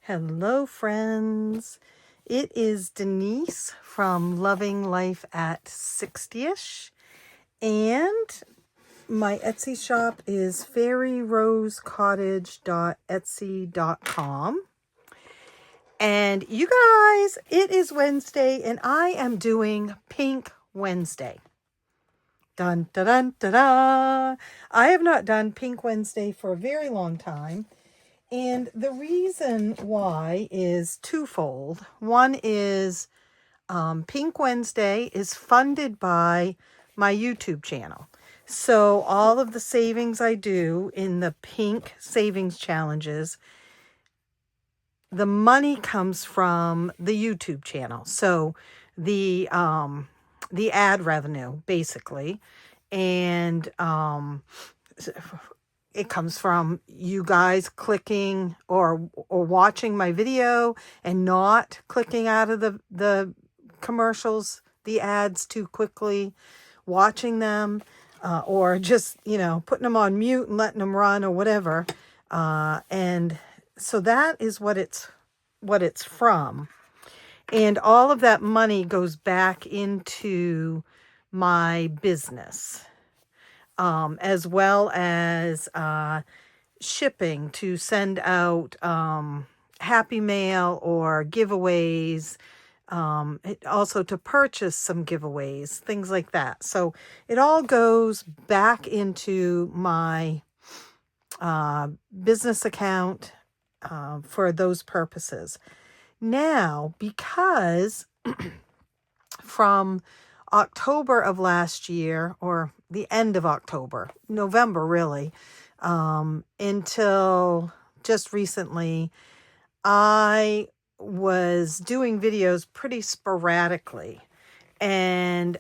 Hello, friends. It is Denise from Loving Life at 60ish, and my Etsy shop is fairyrosecottage.etsy.com. And you guys, it is Wednesday, and I am doing Pink Wednesday. Dun, da, dun, da, da. I have not done Pink Wednesday for a very long time. And the reason why is twofold. One is Pink Wednesday is funded by my YouTube channel. So all of the savings I do in the pink savings challenges, the money comes from the YouTube channel. So the ad revenue, basically. And it comes from you guys clicking or watching my video and not clicking out of the commercials, the ads too quickly, watching them, or just, putting them on mute and letting them run or whatever. And so that is what it's from. And all of that money goes back into my business. As well as shipping to send out happy mail or giveaways, also to purchase some giveaways, things like that. So it all goes back into my business account for those purposes. Now, because from October of last year, or the end of October, November really, until just recently, I was doing videos pretty sporadically. And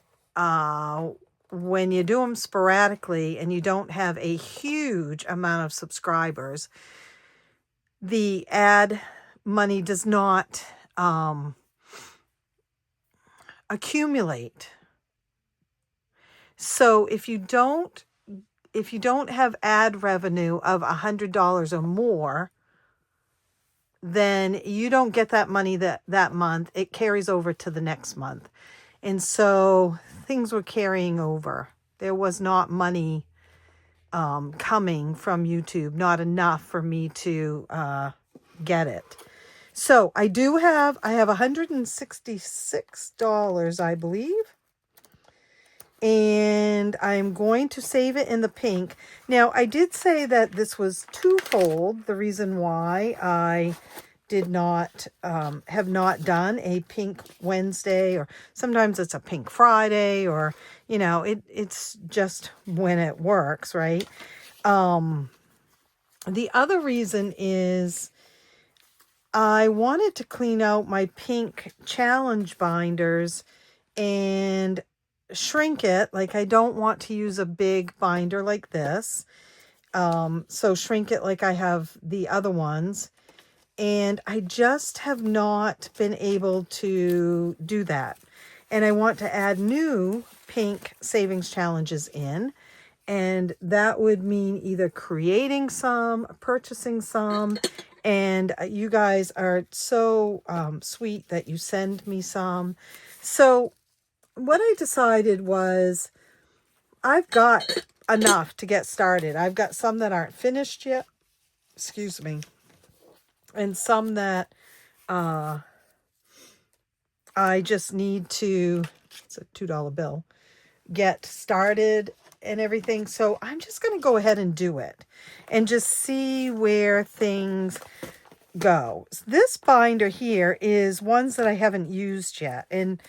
when you do them sporadically and you don't have a huge amount of subscribers, the ad money does not accumulate. So if you don't have ad revenue of $100 or more, then you don't get that money that month. It carries over to the next month. And so things were carrying over. There was not money coming from YouTube, not enough for me to get it. So I have $166, I believe. And I'm going to save it in the pink. Now, I did say that this was twofold. The reason why I did not have not done a Pink Wednesday, or sometimes it's a Pink Friday, or it's just when it works, right? The other reason is I wanted to clean out my pink challenge binders and shrink it. Like, I don't want to use a big binder like this. So shrink it like I have the other ones. And I just have not been able to do that. And I want to add new pink savings challenges in. And that would mean either creating some, purchasing some. And you guys are so sweet that you send me some. So what I decided was I've got enough to get started. I've got some that aren't finished yet. Excuse me. And some that I just need to, it's a $2 bill, get started and everything. So I'm just going to go ahead and do it and just see where things go. This binder here is ones that I haven't used yet. And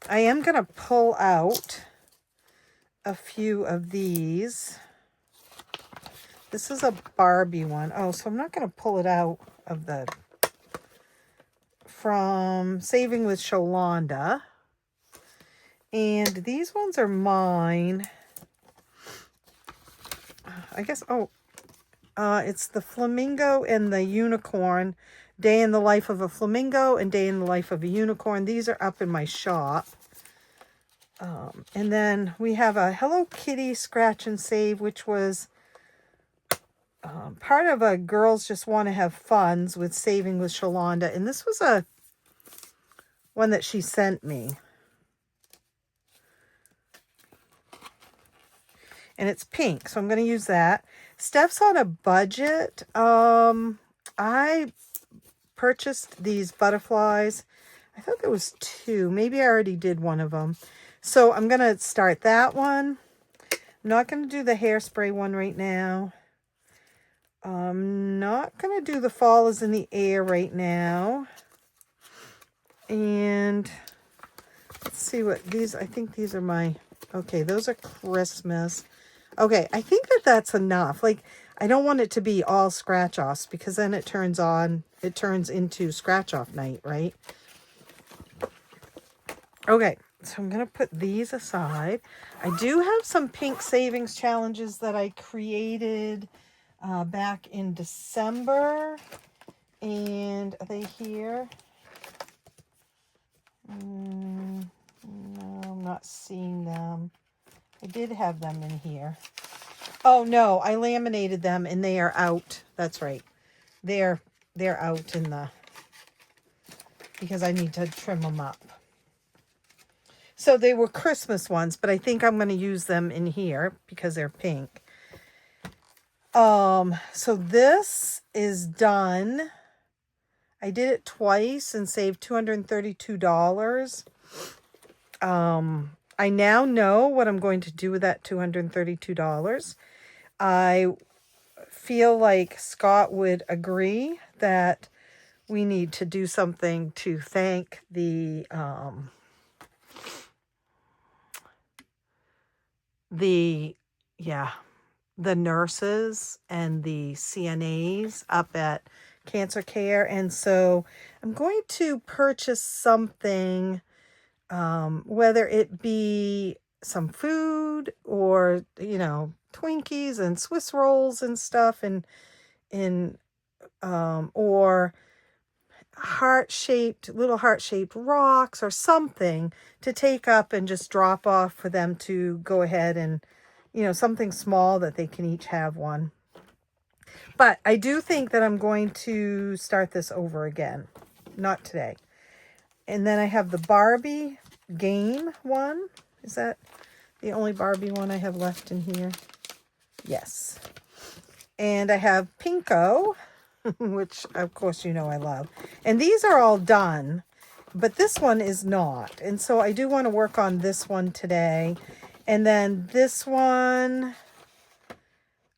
I am going to pull out a few of these. This is a Barbie one. Oh, so I'm not going to pull it out of from Saving with Sholanda. And these ones are mine. I guess, it's the Flamingo and the Unicorn. Day in the Life of a Flamingo and Day in the Life of a Unicorn. These are up in my shop. And then we have a Hello Kitty Scratch and Save, which was part of a Girls Just Want to Have Funs with Saving with Shalonda. And this was a one that she sent me. And it's pink, so I'm going to use that. Steph's on a budget. I purchased these butterflies. I thought there was 2. Maybe I already did one of them. So I'm going to start that one. I'm not going to do the hairspray one right now. I'm not going to do the Fall is in the Air right now. And let's see what these, I think these are my, okay, those are Christmas. Okay, I think that that's enough. Like, I don't want it to be all scratch-offs because then it turns into scratch-off night, right? Okay, so I'm going to put these aside. I do have some pink savings challenges that I created back in December. And are they here? No, I'm not seeing them. I did have them in here. Oh, no, I laminated them and they are out. That's right. They're out in the, because I need to trim them up. So they were Christmas ones, but I think I'm going to use them in here because they're pink. So this is done. I did it twice and saved $232. I now know what I'm going to do with that $232. I feel like Scott would agree that we need to do something to thank the nurses and the CNAs up at Cancer Care. And so I'm going to purchase something, whether it be some food or, Twinkies and Swiss rolls and stuff, and or little heart-shaped rocks or something to take up and just drop off for them to go ahead and, something small that they can each have one. But I do think that I'm going to start this over again. Not today. And then I have the Barbie game one. Is that the only Barbie one I have left in here? Yes. And I have Pinko, which of course I love. And these are all done, but this one is not. And so I do want to work on this one today. And then this one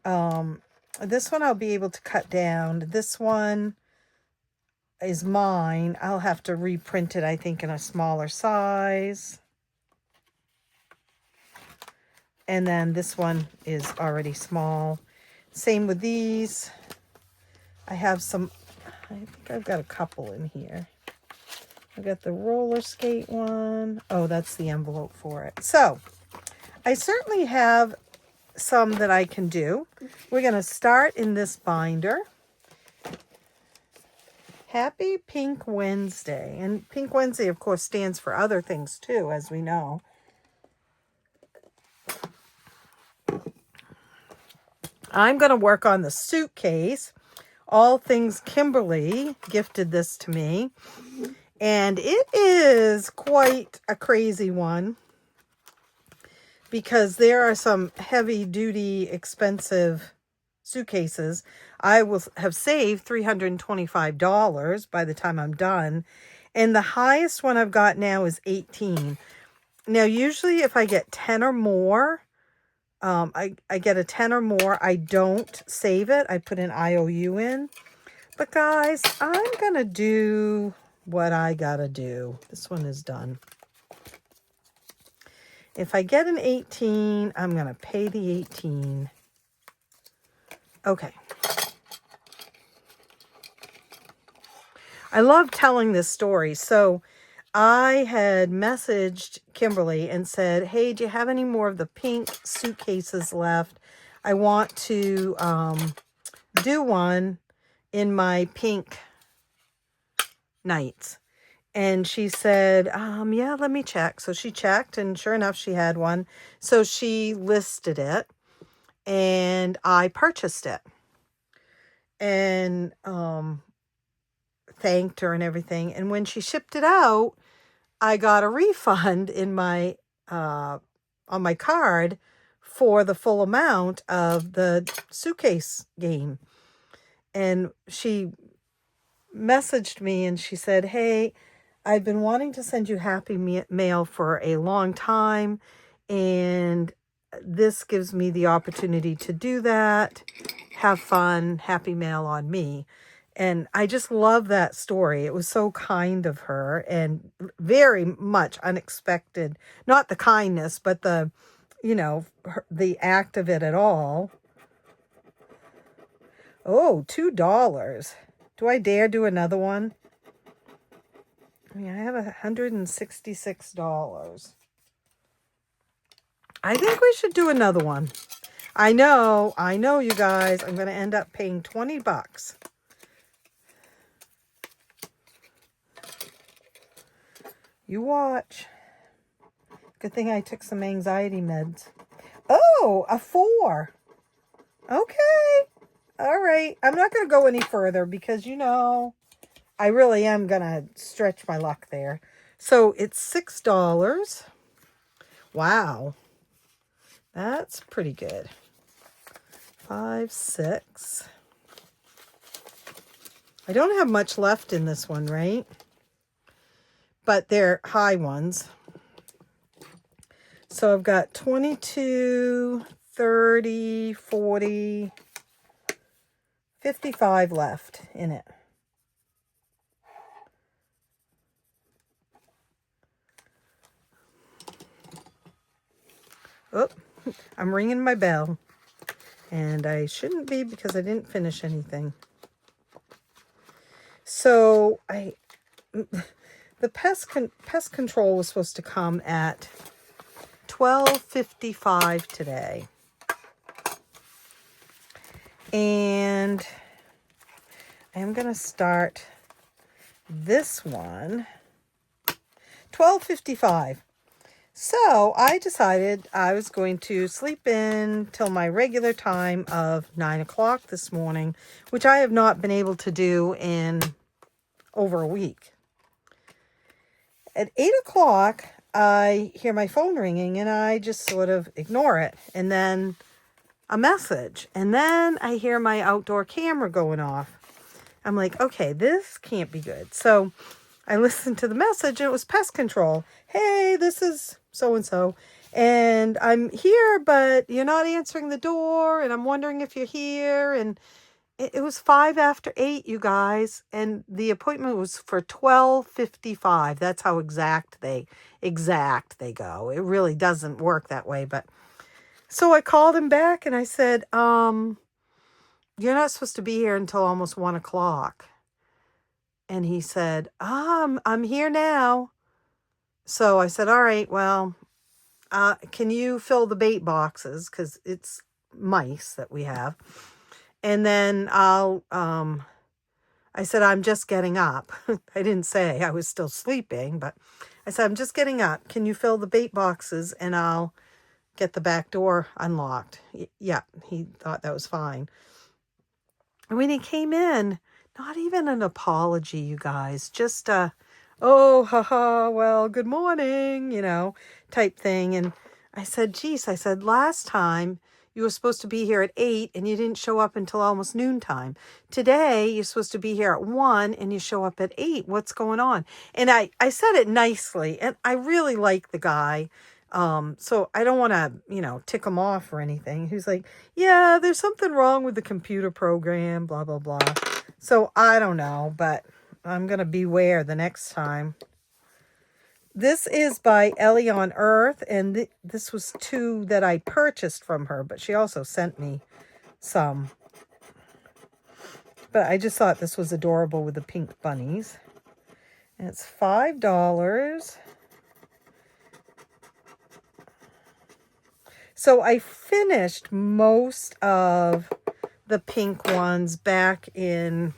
I'll be able to cut down. This one is mine. I'll have to reprint it, I think, in a smaller size. And then this one is already small. Same with these. I think I've got a couple in here. I've got the roller skate one. Oh, that's the envelope for it. So I certainly have some that I can do. We're going to start in this binder. Happy Pink Wednesday. And Pink Wednesday, of course, stands for other things too, as we know. I'm going to work on the suitcase. All Things Kimberly gifted this to me. And it is quite a crazy one, because there are some heavy-duty, expensive suitcases. I will have saved $325 by the time I'm done. And the highest one I've got now is 18. Now, usually if I get 10 or more, I get a 10 or more, I don't save it. I put an IOU in. But guys, I'm going to do what I got to do. This one is done. If I get an 18, I'm going to pay the 18. Okay. I love telling this story. So I had messaged Kimberly and said, hey, do you have any more of the pink suitcases left? I want to do one in my pink nights. And she said, yeah, let me check. So she checked, and sure enough, she had one. So she listed it, and I purchased it. and thanked her and everything. And when she shipped it out, I got a refund in my on my card for the full amount of the suitcase game. And she messaged me and she said, "Hey, I've been wanting to send you happy mail for a long time, and this gives me the opportunity to do that. Have fun, happy mail on me." And I just love that story. It was so kind of her and very much unexpected. Not the kindness, but the, the act of it at all. Oh, $2. Do I dare do another one? I mean, I have $166. I think we should do another one. I know, you guys. I'm going to end up paying $20. You watch. Good thing I took some anxiety meds. Oh, a 4. Okay. All right. I'm not going to go any further because, I really am going to stretch my luck there. So it's $6. Wow. That's pretty good. 5, 6. I don't have much left in this one, right? But they're high ones. So I've got 22, 30, 40, 55 left in it. Oh, I'm ringing my bell. And I shouldn't be because I didn't finish anything. So the pest control was supposed to come at 12:55 today. And I'm going to start this one 12:55. So I decided I was going to sleep in till my regular time of 9 o'clock this morning, which I have not been able to do in over a week. At 8 o'clock, I hear my phone ringing and I just sort of ignore it. And then a message. And then I hear my outdoor camera going off. I'm like, okay, this can't be good. So I listened to the message and it was pest control. Hey, this is so-and-so. And I'm here, but you're not answering the door. And I'm wondering if you're here. And it was 5 after 8, you guys. And the appointment was for 12:55. That's how exact they go. It really doesn't work that way. But so I called him back and I said, you're not supposed to be here until almost 1 o'clock. And he said, I'm here now. So I said, all right, well, can you fill the bait boxes? Because it's mice that we have. And then I said, I'm just getting up. I didn't say I was still sleeping, but I said, I'm just getting up. Can you fill the bait boxes and I'll get the back door unlocked? Yeah, he thought that was fine. And when he came in, not even an apology, you guys, just oh, haha, well, good morning, type thing. And I said, geez, last time you were supposed to be here at 8 and you didn't show up until almost noontime. Today, you're supposed to be here at 1 and you show up at 8. What's going on? And I said it nicely, and I really like the guy. So I don't want to, tick him off or anything. He's like, yeah, there's something wrong with the computer program, blah, blah, blah. So I don't know, but I'm going to beware the next time. This is by Ellie on Earth, and this was 2 that I purchased from her, but she also sent me some. But I just thought this was adorable with the pink bunnies. And it's $5. So I finished most of the pink ones back in,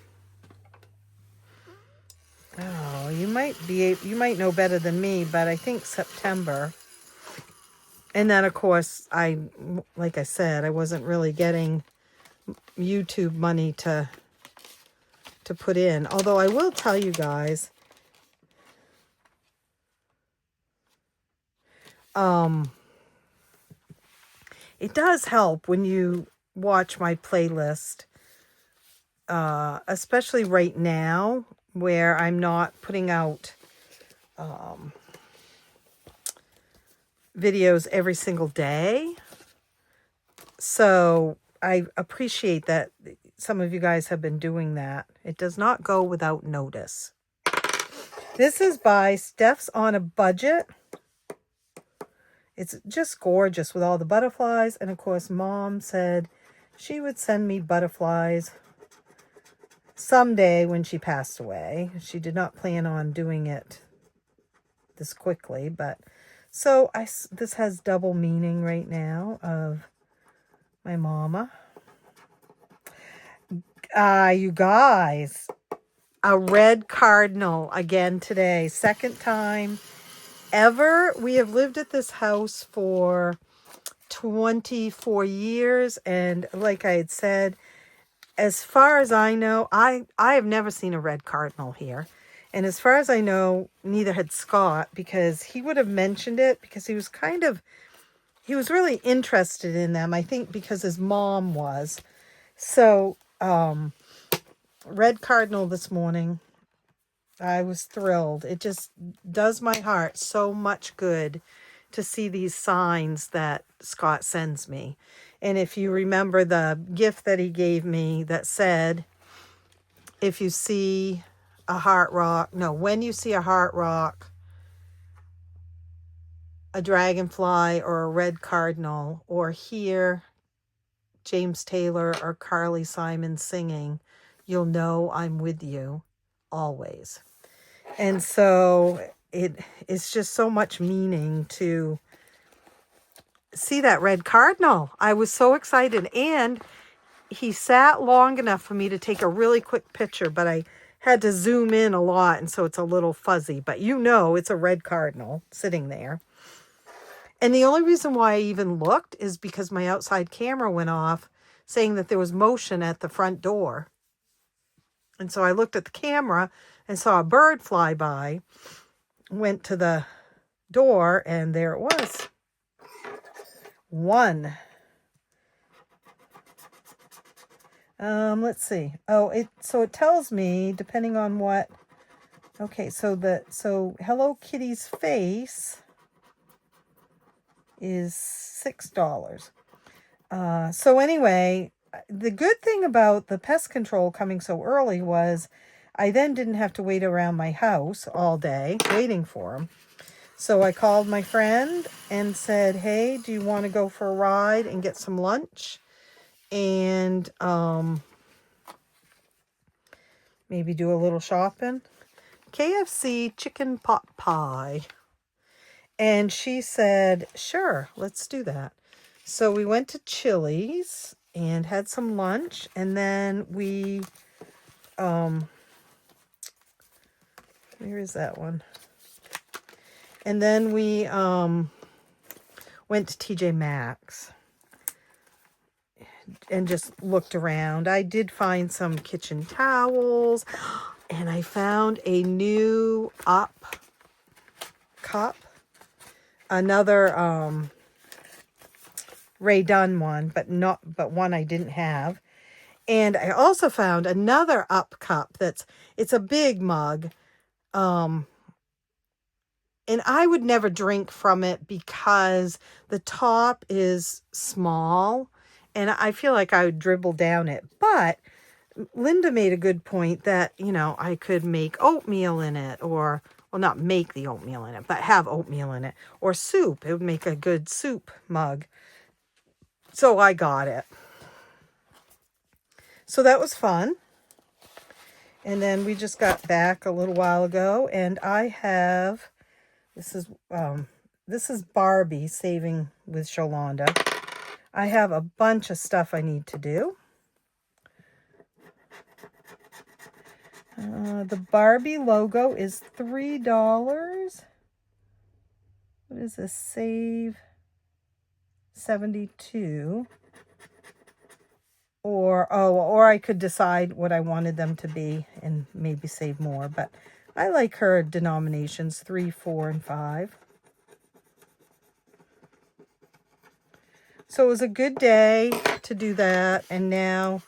oh, you might know better than me, but I think September. And then, of course, like I said, I wasn't really getting YouTube money to to put in. Although I will tell you guys, it does help when you watch my playlist, especially right now where I'm not putting out videos every single day. So I appreciate that some of you guys have been doing that. It does not go without notice. This is by Steph's on a Budget. It's just gorgeous with all the butterflies. And of course, Mom said she would send me butterflies someday when she passed away. She did not plan on doing it this quickly, but so this has double meaning right now of my mama. You guys, a red cardinal again today. Second time ever. We have lived at this house for 24 years. And like I had said, as far as I know, I have never seen a red cardinal here. And as far as I know, neither had Scott, because he would have mentioned it because he was really interested in them. I think because his mom was. So, red cardinal this morning. I was thrilled. It just does my heart so much good to see these signs that Scott sends me. And if you remember the gift that he gave me that said, if you see a heart rock, no, when you see a heart rock, a dragonfly or a red cardinal, or hear James Taylor or Carly Simon singing, you'll know I'm with you always. And so it's just so much meaning to see that red cardinal. I was so excited, and he sat long enough for me to take a really quick picture, but I had to zoom in a lot, and so it's a little fuzzy, but you know it's a red cardinal sitting there. And the only reason why I even looked is because my outside camera went off saying that there was motion at the front door. And so I looked at the camera and saw a bird fly by, went to the door, and there it was. One. Let's see. Oh, it tells me, depending on what. Okay, so Hello Kitty's face is $6. So anyway, the good thing about the pest control coming so early was I then didn't have to wait around my house all day waiting for them. So I called my friend and said, hey, do you want to go for a ride and get some lunch? And maybe do a little shopping. KFC chicken pot pie. And she said, sure, let's do that. So we went to Chili's and had some lunch. And then we, where is that one? And then we went to TJ Maxx and just looked around. I did find some kitchen towels, and I found a new Up cup, another Ray Dunn one, but one I didn't have. And I also found another Up cup it's a big mug. And I would never drink from it because the top is small and I feel like I would dribble down it. But Linda made a good point that, I could make oatmeal in it, or, well, not make the oatmeal in it, but have oatmeal in it, or soup. It would make a good soup mug. So I got it. So that was fun. And then we just got back a little while ago, and I have, this is Barbie saving with Sholanda. I have a bunch of stuff I need to do. The Barbie logo is $3. What is this? Save 72. or I could decide what I wanted them to be and maybe save more. But I like her denominations, 3, 4, and 5. So it was a good day to do that. And now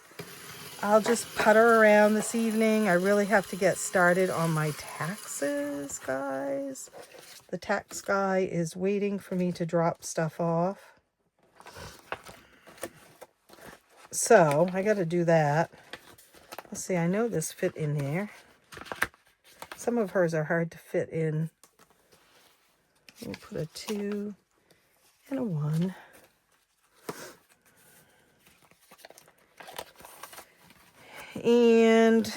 I'll just putter around this evening. I really have to get started on my taxes, guys. The tax guy is waiting for me to drop stuff off. So I got to do that. Let's see, I know this fit in there. Some of hers are hard to fit in. We'll put a 2 and a 1. And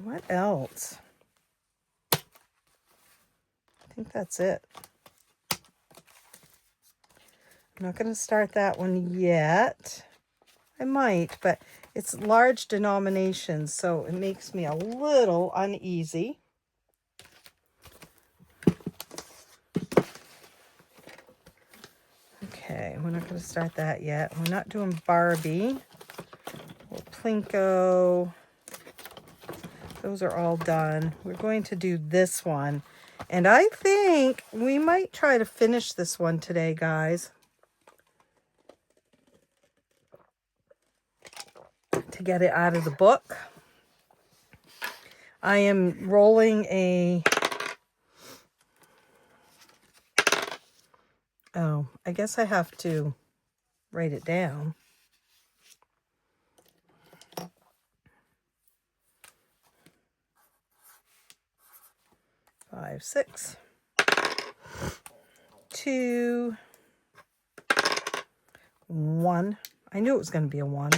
what else? I think that's it. I'm not going to start that one yet. I might, but it's large denominations, so it makes me a little uneasy. Okay, we're not going to start that yet. We're not doing Barbie or Plinko. Those are all done. We're going to do this one. And I think we might try to finish this one today, guys. To get it out of the book. I am rolling a... Oh, I guess I have to write it down. Five, 6, 2, 1. I knew it was going to be a 1.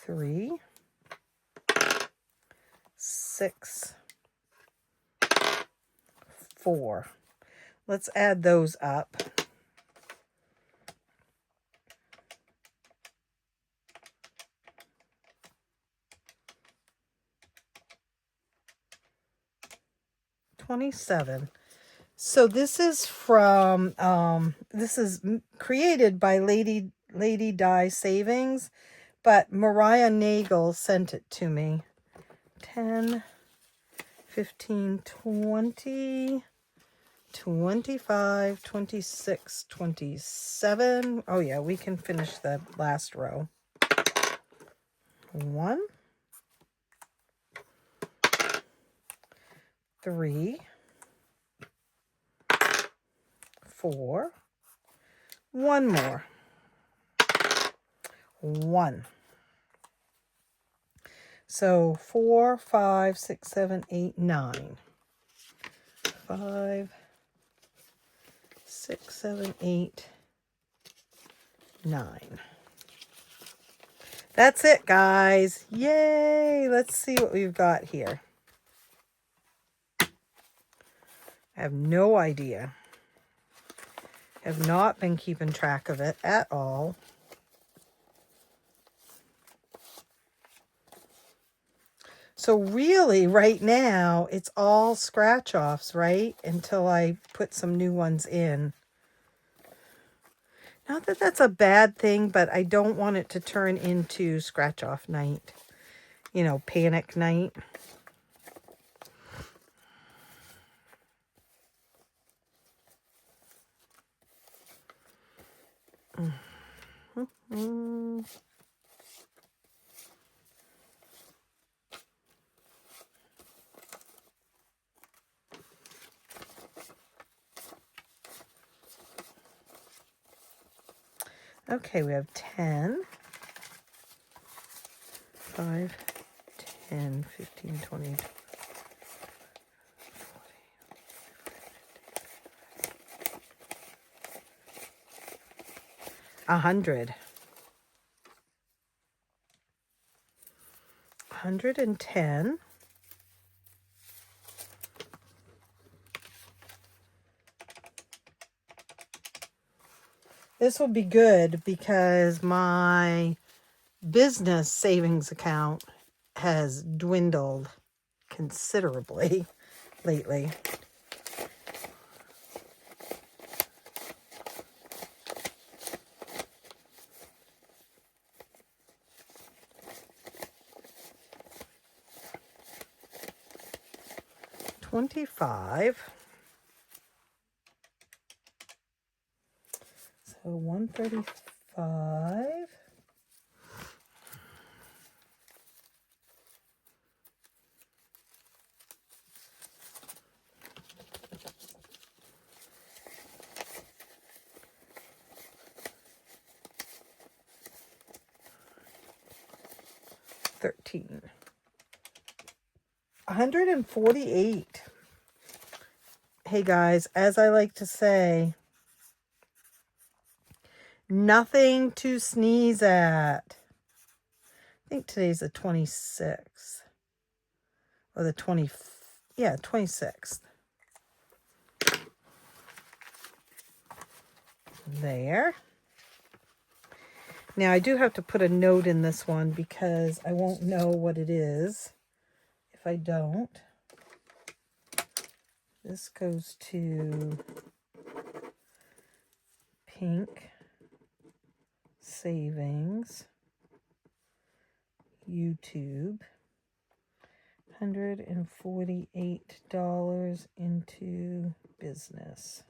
3, 6, 4. Let's add those up. $27. So this is from this is created by Lady Di Savings, but Mariah Nagel sent it to me. 10, 15, 20, 25, 26, 27. Oh yeah, we can finish the last row. 1, 3, 4, 1 more. 1. So 4, 5, 6, 7, 8, 9. 5, 6, 7, 8, 9. That's it, guys. Yay! Let's see what we've got here. I have no idea. Have not been keeping track of it at all. So really, right now, it's all scratch-offs, right? Until I put some new ones in. Not that that's a bad thing, but I don't want it to turn into scratch-off night. You know, panic night. Okay, we have 10, 5, 10, 15, 20, 40, 100. 110. This will be good because my business savings account has dwindled considerably lately. $25. So $135. $13. $148. Hey guys, as I like to say, nothing to sneeze at. I think today's the 26th. Or the 26th. There. Now I do have to put a note in this one because I won't know what it is if I don't. This goes to Pink Savings YouTube. $148 into business.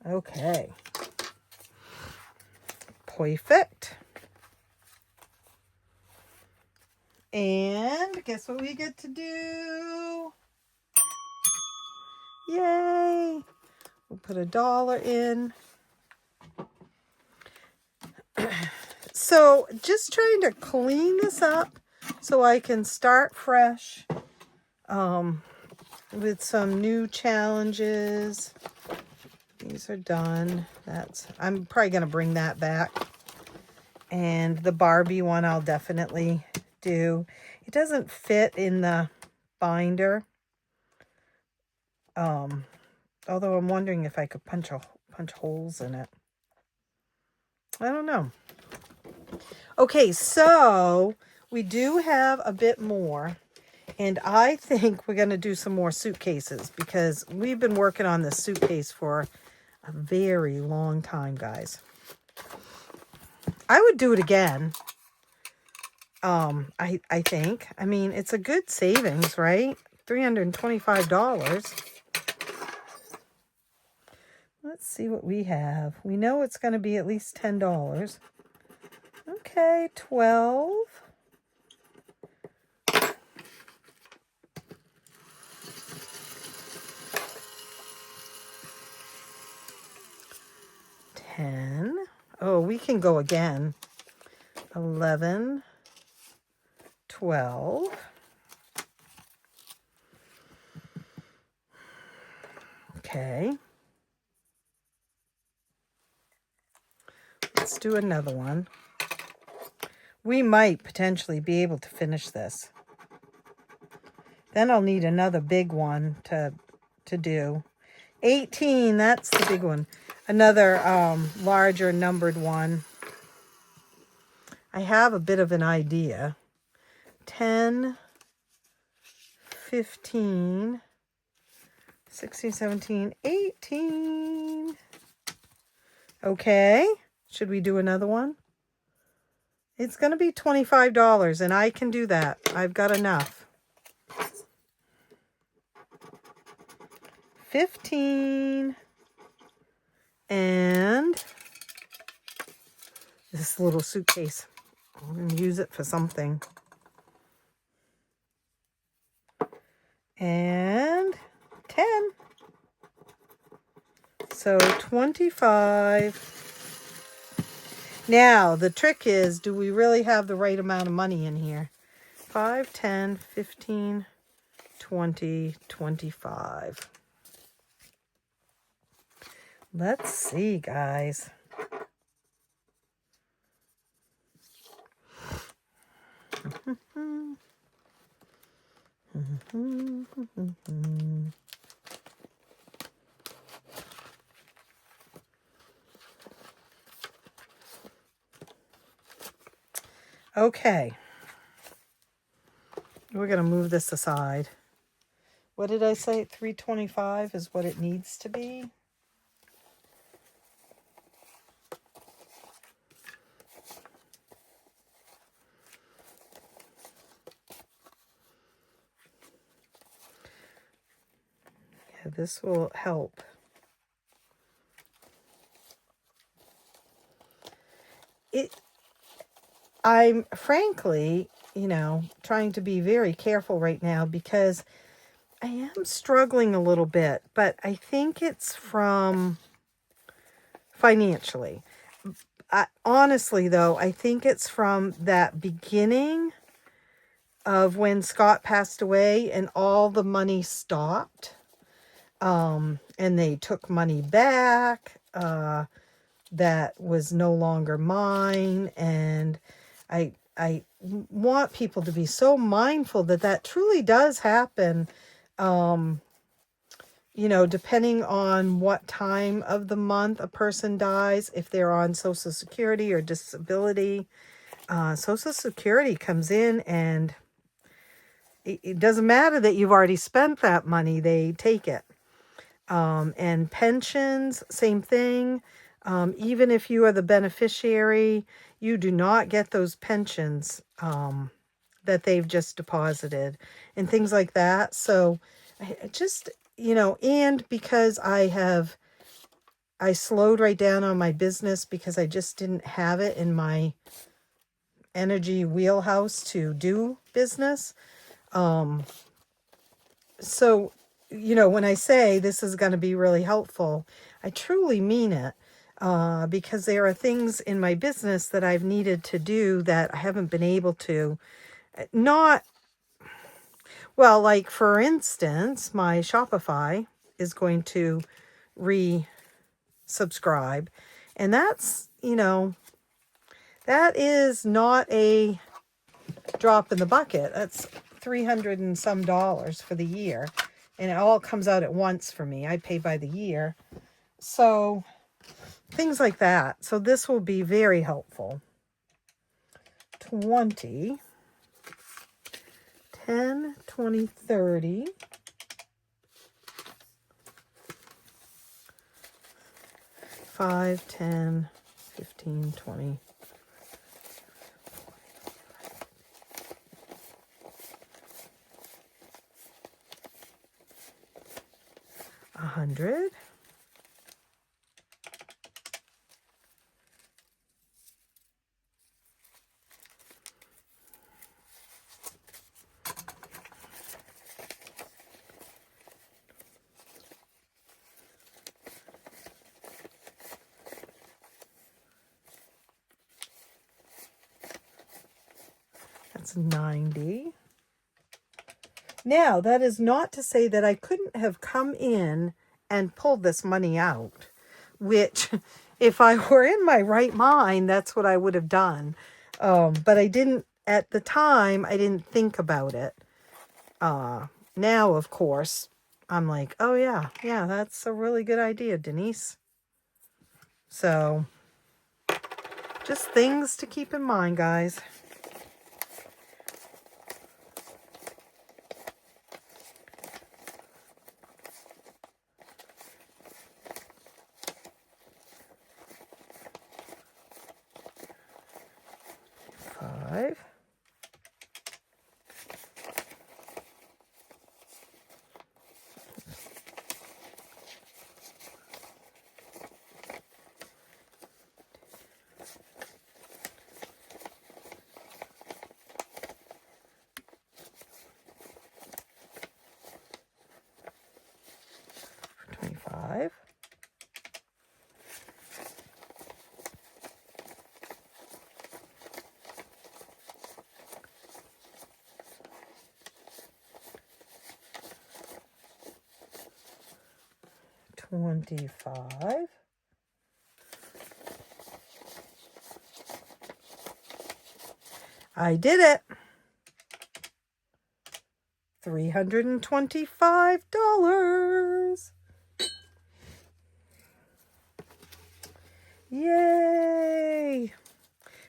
Okay. Perfect. And guess what we get to do? Yay! We'll put $1 in. So just trying to clean this up so I can start fresh with some new challenges. These are done. I'm probably going to bring that back. And the Barbie one I'll definitely do. It doesn't fit in the binder. Although I'm wondering if I could punch holes in it. I don't know. Okay, so we do have a bit more. And I think we're going to do some more suitcases because we've been working on this suitcase for a very long time, guys. I would do it again. I think. I mean, it's a good savings, right? $325. Let's see what we have. We know it's going to be at least $10. Okay, 12. Oh, we can go again. 11, 12. Okay. Let's do another one. We might potentially be able to finish this. Then I'll need another big one to do. 18, that's the big one. Another larger numbered one. I have a bit of an idea. 10, 15, 16, 17, 18. Okay. Should we do another one? It's going to be $25, and I can do that. I've got enough. 15. And this little suitcase. I'm going to use it for something. And 10. So 25. Now, the trick is, do we really have the right amount of money in here? 5, 10, 15, 20, 25. Let's see, guys. Okay. We're going to move this aside. What did I say? 325 is what it needs to be. Yeah, this will help. I'm frankly, trying to be very careful right now because I am struggling a little bit, but I think it's from financially. Honestly, though, I think it's from that beginning of when Scott passed away and all the money stopped. And they took money back that was no longer mine. And I want people to be so mindful that truly does happen. Depending on what time of the month a person dies, if they're on Social Security or disability, Social Security comes in and it doesn't matter that you've already spent that money, they take it. And pensions, same thing. Even if you are the beneficiary, you do not get those pensions that they've just deposited and things like that. So I just, and because I slowed right down on my business because I just didn't have it in my energy wheelhouse to do business. So, when I say this is going to be really helpful, I truly mean it. Because there are things in my business that I've needed to do that I haven't been able to. Like for instance, my Shopify is going to resubscribe. And that's, that is not a drop in the bucket. That's $300 and some for the year. And it all comes out at once for me. I pay by the year. So things like that. So this will be very helpful. 20, 10, 20, 30. 5, 10, 15, 20. 100. That's 90. Now, that is not to say that I couldn't have come in and pulled this money out, which if I were in my right mind, that's what I would have done. But I didn't, at the time, I didn't think about it. Now, of course, I'm like, oh yeah, that's a really good idea, Denise. So, just things to keep in mind, guys. Five. $25. 25. I did it. $325. Yay!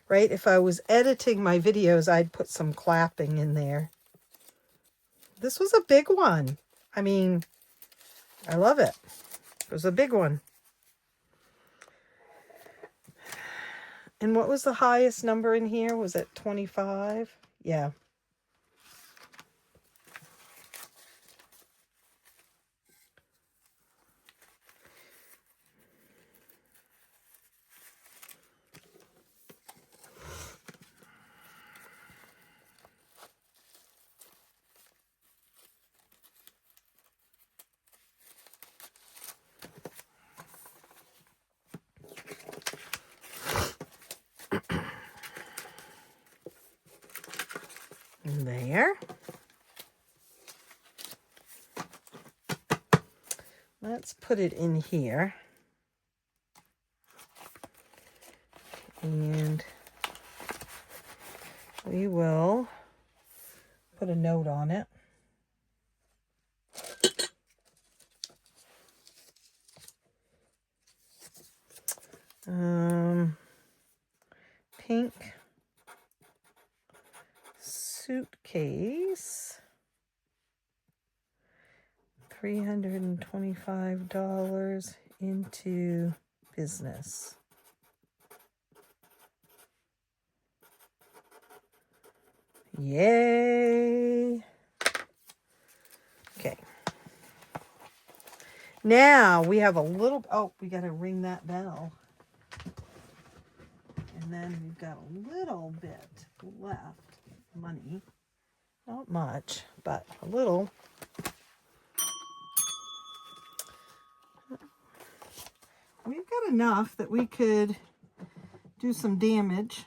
Right? If I was editing my videos, I'd put some clapping in there. This was a big one. I mean, I love it. It was a big one. And what was the highest number in here? Was it 25? Yeah. in there. Let's put it in here. And we will put a note on it. Pink suitcase, $325 into business. Yay! Okay. Now we have a little, oh, we got to ring that bell. And then we've got a little bit left, money. Not much, but a little. We've got enough that we could do some damage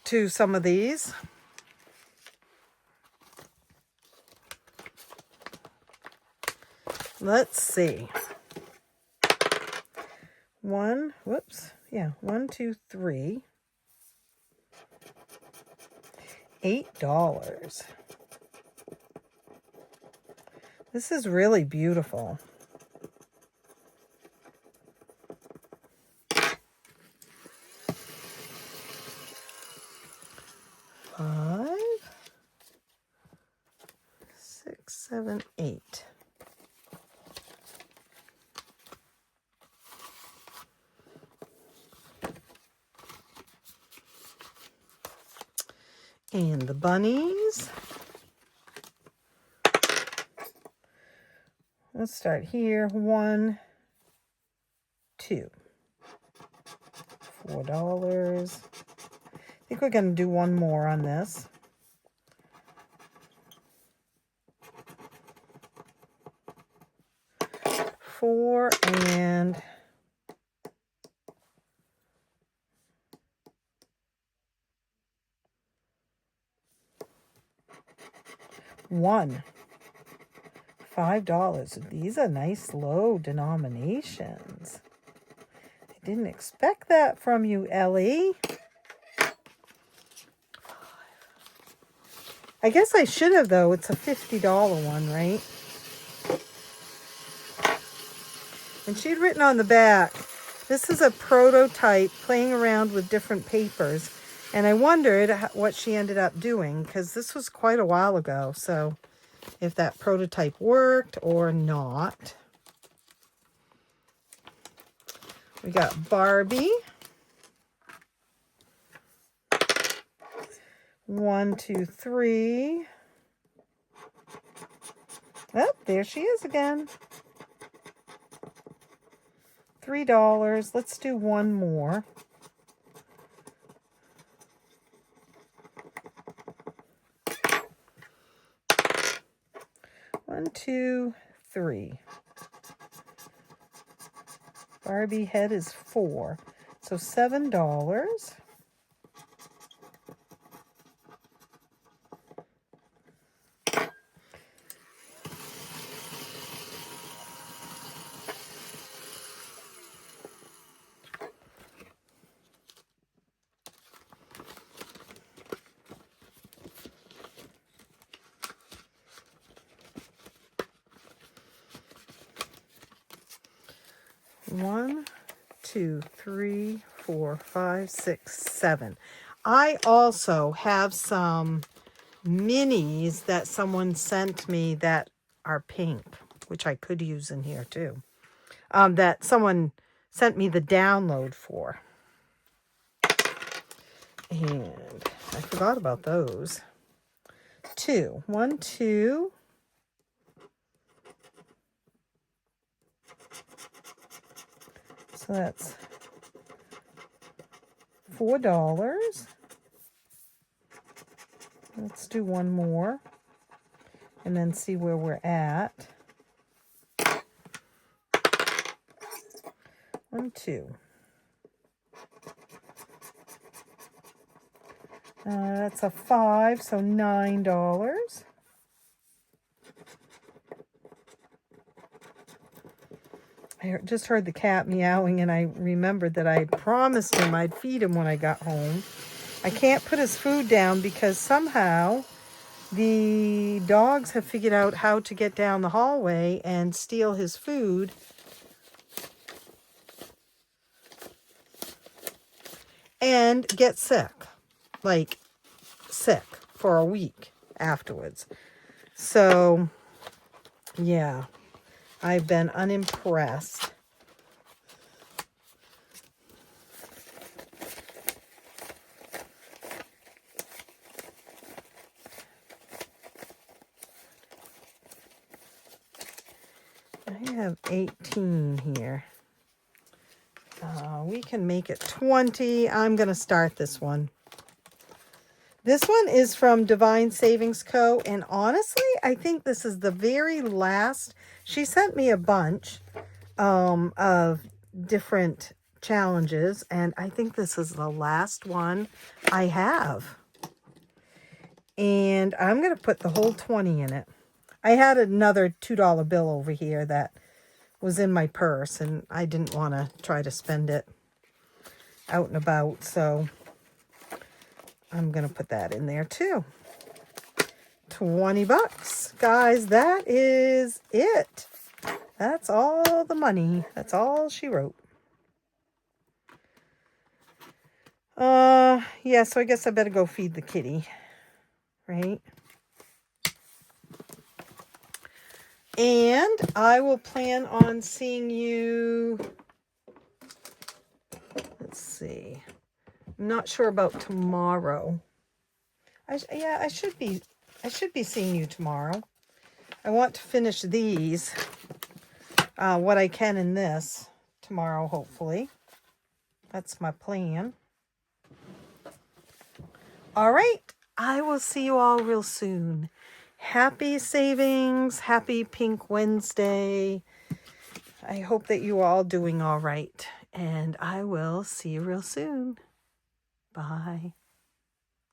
to some of these. Let's see. 1, 2, 3. $8. This is really beautiful. $5, 6, 7, 8. And the bunnies. Let's start here. 1, 2. $4. I think we're going to do one more on this. $4 and $1. $5. These are nice low denominations. I didn't expect that from you, Ellie. I guess I should have, though. It's a $50 one, right? And she'd written on the back, this is a prototype playing around with different papers. And I wondered what she ended up doing, because this was quite a while ago. So if that prototype worked or not. We got Barbie. 1, 2, 3. Oh, there she is again. $3. Let's do one more. One, 2, 3. Barbie head is 4. So $7. One, 2, 3, 4, 5, 6, 7. I also have some minis that someone sent me that are pink, which I could use in here too. That someone sent me the download for. And I forgot about those. 2. 1, 2. So that's $4. Let's do one more and then see where we're at. 1, 2. That's a 5, so $9. I just heard the cat meowing, and I remembered that I had promised him I'd feed him when I got home. I can't put his food down because somehow the dogs have figured out how to get down the hallway and steal his food. And get sick. Like, sick for a week afterwards. So, yeah. I've been unimpressed. I have 18 here. We can make it 20. I'm going to start this one. This one is from Divine Savings Co. And honestly, I think this is the very last. She sent me a bunch of different challenges. And I think this is the last one I have. And I'm going to put the whole 20 in it. I had another $2 bill over here that was in my purse, and I didn't want to try to spend it out and about, so I'm going to put that in there too. $20. Guys, that is it. That's all the money. That's all she wrote. Yeah, so I guess I better go feed the kitty, right? And I will plan on seeing you, let's see, I'm not sure about tomorrow. I should be seeing you tomorrow. I want to finish these, what I can in this tomorrow, hopefully. That's my plan. All right, I will see you all real soon. Happy savings, happy Pink Wednesday. I hope that you are all doing all right, and I will see you real soon. Bye.